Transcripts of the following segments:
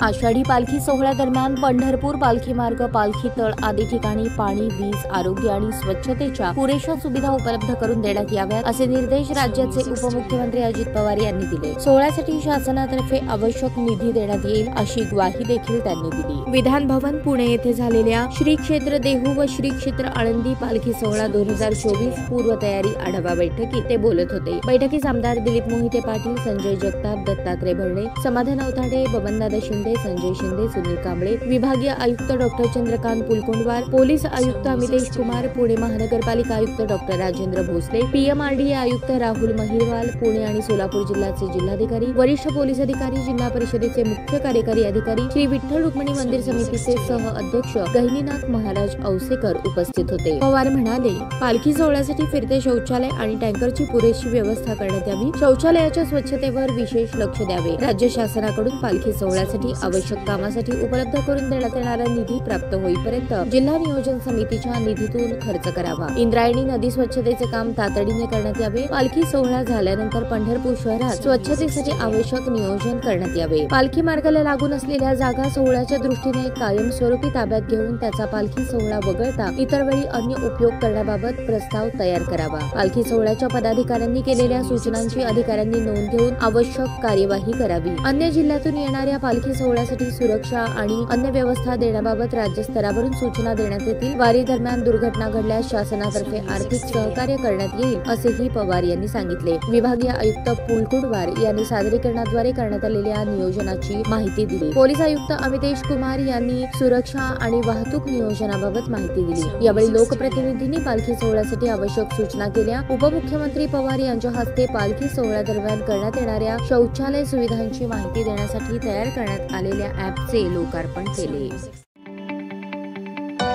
आषाढी पालखी सोहळ्या दरम्यान पंढरपूर पालखी मार्ग, पालखी तळ आदी ठिकाणी पाणी, वीज, आरोग्य आणि स्वच्छतेच्या पुरेशा सुविधा उपलब्ध करून देण्यात याव्यात असे निर्देश राज्याचे उपमुख्यमंत्री अजित पवार यांनी दिले। सोहळ्यासाठी शासनातर्फे आवश्यक निधी देण्यात येईल अशी ग्वाही देखील त्यांनी दिली। विधान भवन पुणे येथे झालेल्या श्री क्षेत्र देहू व श्री क्षेत्र आळंदी पालखी सोहळा 2024 पूर्व तयारी आढावा बैठकीत ते बोलत होते। बैठकीस आमदार दिलीप मोहिते पाटील, संजय जगताप, दत्तात्रय भरणे, समाधान अवताडे, बबनदादा शिंदे, संजय शिंदे, सुनील कांबळे, विभागीय आयुक्त डॉक्टर चंद्रकांत पुलकुंडवार, पोलीस आयुक्त अमितेश कुमार, पुणे महानगरपालिका आयुक्त डॉक्टर राजेंद्र भोसले, पीएमआरडीए आयुक्त राहुल महिरवाल, पुणे आणि सोलापूर जिल्ह्याचे जिल्हाधिकारी, वरिष्ठ पोलीस अधिकारी, जिल्हा परिषदेचे मुख्य कार्यकारी अधिकारी, श्री विठ्ठल रुक्मिणी मंदिर समितीचे सह अध्यक्ष गहिनीनाथ महाराज औसेकर उपस्थित होते। पवार म्हणाले, पालखी सोहळ्यासाठी फिरते शौचालय आणि टँकरची पुरेशी व्यवस्था करण्यात यावी, शौचालयाच्या स्वच्छतेवर विशेष लक्ष द्यावे। राज्य शासनाकडून पालखी सोहळ्यासाठी आवश्यक कामासाठी उपलब्ध करून देण्यात येणारा निधी प्राप्त होईपर्यंत जिल्हा नियोजन समितीच्या निधीतून खर्च करावा। इंद्रायणी नदी स्वच्छतेचे काम तातडीने करण्यात यावे। पालखी सोहळा झाल्यानंतर पंढरपूर शहरात स्वच्छतेसाठी आवश्यक नियोजन करण्यात यावे। पालखी मार्गाला लागून असलेल्या जागा सोहळ्याच्या दृष्टीने कायमस्वरूपी ताब्यात घेऊन त्याचा पालखी सोहळा वगळता इतर वेळी अन्य उपयोग करण्याबाबत प्रस्ताव तयार करावा। पालखी सोहळ्याच्या पदाधिकाऱ्यांनी केलेल्या सूचनांची अधिकाऱ्यांनी नोंद घेऊन आवश्यक कार्यवाही करावी। अन्य जिल्ह्यातून येणाऱ्या पालखी सोहळ्यासाठी सुरक्षा आणि अन्य व्यवस्था देण्याबाबत राज्य स्तरावरून सूचना देण्यात येतील। वारी दरम्यान दुर्घटना घडल्यास शासनातर्फे आर्थिक सहकार्य करण्यात येईल असेही पवार यांनी सांगितले। विभागीय आयुक्त पुलकुंडवार यांनी सादरीकरणाद्वारे करण्यात आलेल्या नियोजनाची माहिती दिली। पोलीस आयुक्त अमितेश कुमार यांनी सुरक्षा आणि वाहतूक नियोजनाबाबत माहिती दिली। यावेळी लोकप्रतिनिधींनी पालखी सोहळ्यासाठी आवश्यक सूचना केल्या। उपमुख्यमंत्री पवार यांच्या हस्ते पालखी सोहळ्या दरम्यान करण्यात येणाऱ्या शौचालय सुविधांची माहिती देण्यासाठी तयार करण्यात आलेल्या ॲपचे लोकार्पण केले।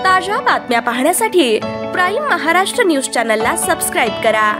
ताज्या बातम्या पाहण्यासाठी प्राईम महाराष्ट्र न्यूज चॅनलला सबस्क्राईब करा।